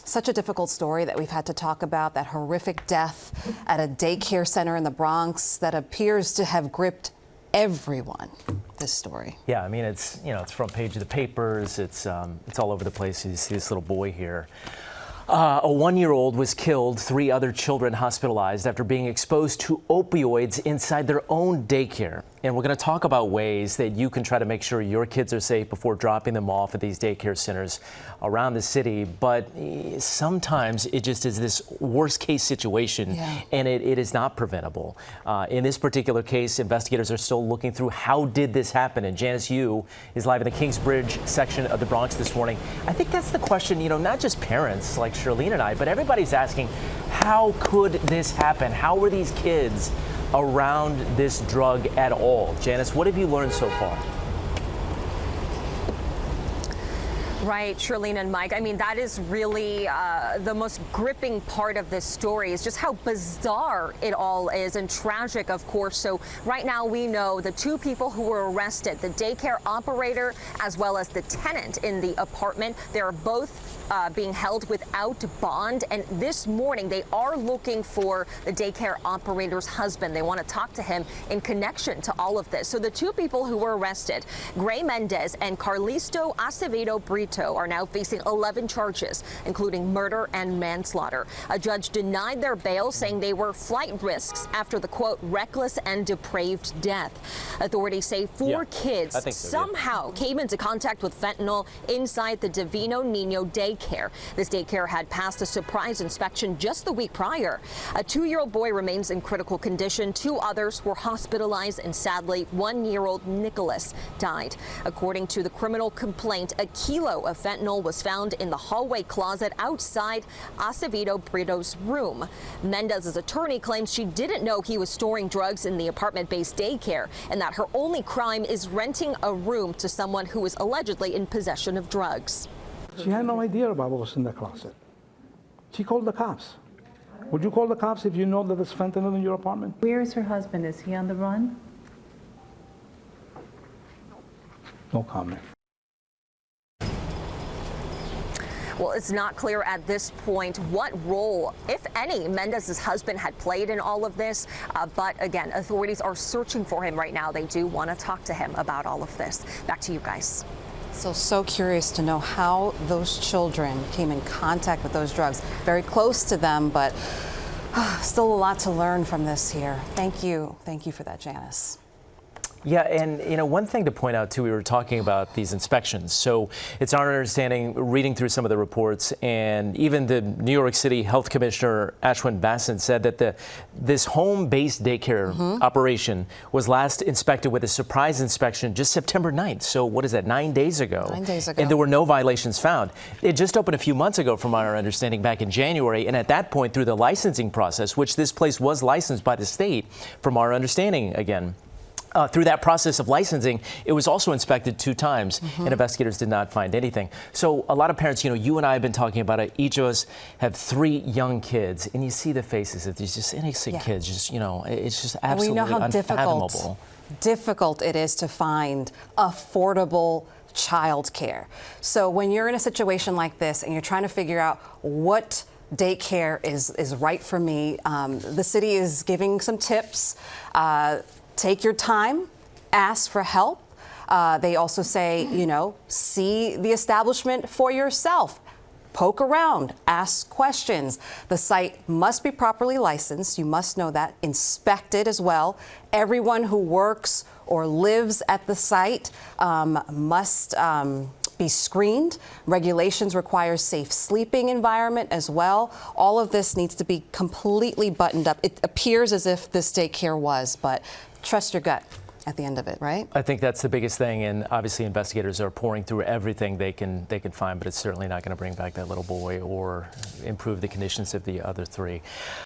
Such a difficult story that we've had to talk about, that horrific death at a daycare center in the Bronx that appears to have gripped everyone, this story. Yeah, I mean, it's front page of the papers. It's all over the place. You see this little boy here. A 1-year-old was killed, 3 other children hospitalized after being exposed to opioids inside their own daycare. And we're going to talk about ways that you can try to make sure your kids are safe before dropping them off at these daycare centers around the city. But sometimes it just is this worst case situation, and it is not preventable. In this particular case, investigators are still looking through how did this happen. And Janice Yu is live in the Kingsbridge section of the Bronx this morning. I think that's the question, not just parents like Charlene and I, but everybody's asking, how could this happen? How were these kids around this drug at all? Janice, what have you learned so far? Right, Charlene and Mike. I mean, that is really the most gripping part of this story, is just how bizarre it all is, and tragic, of course. So right now we know the 2 people who were arrested, the daycare operator as well as the tenant in the apartment, they're both being held without bond. And this morning they are looking for the daycare operator's husband. They want to talk to him in connection to all of this. So the 2 people who were arrested, Gray Mendez and Carlisto Acevedo Brito, are now facing 11 charges, including murder and manslaughter. A judge denied their bail, saying they were flight risks after the, quote, reckless and depraved death. Authorities say 4 kids somehow came into contact with fentanyl inside the Divino Nino daycare. This daycare had passed a surprise inspection just the week prior. A 2-year-old boy remains in critical condition. 2 others were hospitalized, and sadly, 1-year-old Nicholas died. According to the criminal complaint, a kilo of fentanyl was found in the hallway closet outside Acevedo Brito's room. Mendez's attorney claims she didn't know he was storing drugs in the apartment-based daycare, and that her only crime is renting a room to someone who is allegedly in possession of drugs. She had no idea about what was in the closet. She called the cops. Would you call the cops if you know that there's fentanyl in your apartment? Where is her husband? Is he on the run? No comment. Well, it's not clear at this point what role, if any, Mendez's husband had played in all of this. But again, authorities are searching for him right now. They do want to talk to him about all of this. Back to you guys. So curious to know how those children came in contact with those drugs. Very close to them, but still a lot to learn from this here. Thank you. Thank you for that, Janice. Yeah, and one thing to point out too, we were talking about these inspections. So it's our understanding, reading through some of the reports, and even the New York City Health Commissioner Ashwin Basin said that this home-based daycare operation was last inspected with a surprise inspection just September 9th. So what is that, 9 days ago? 9 days ago. And there were no violations found. It just opened a few months ago, from our understanding, back in January. And at that point, through the licensing process, which this place was licensed by the state, from our understanding again, through that process of licensing, it was also inspected 2 times, and investigators did not find anything. So a lot of parents, you and I have been talking about it. Each of us have 3 young kids, and you see the faces of these just innocent kids. Just it's just absolutely we know how unfathomable. difficult it is to find affordable child care. So when you're in a situation like this and you're trying to figure out what daycare is right for me, the city is giving some tips. Take your time, ask for help. They also say, see the establishment for yourself. Poke around, ask questions. The site must be properly licensed. You must know that. Inspected as well. Everyone who works or lives at the site must be screened. Regulations require safe sleeping environment as well. All of this needs to be completely buttoned up. It appears as if this daycare was, but trust your gut at the end of it, right? I think that's the biggest thing, and obviously investigators are pouring through everything they can find, but it's certainly not going to bring back that little boy or improve the conditions of the other 3.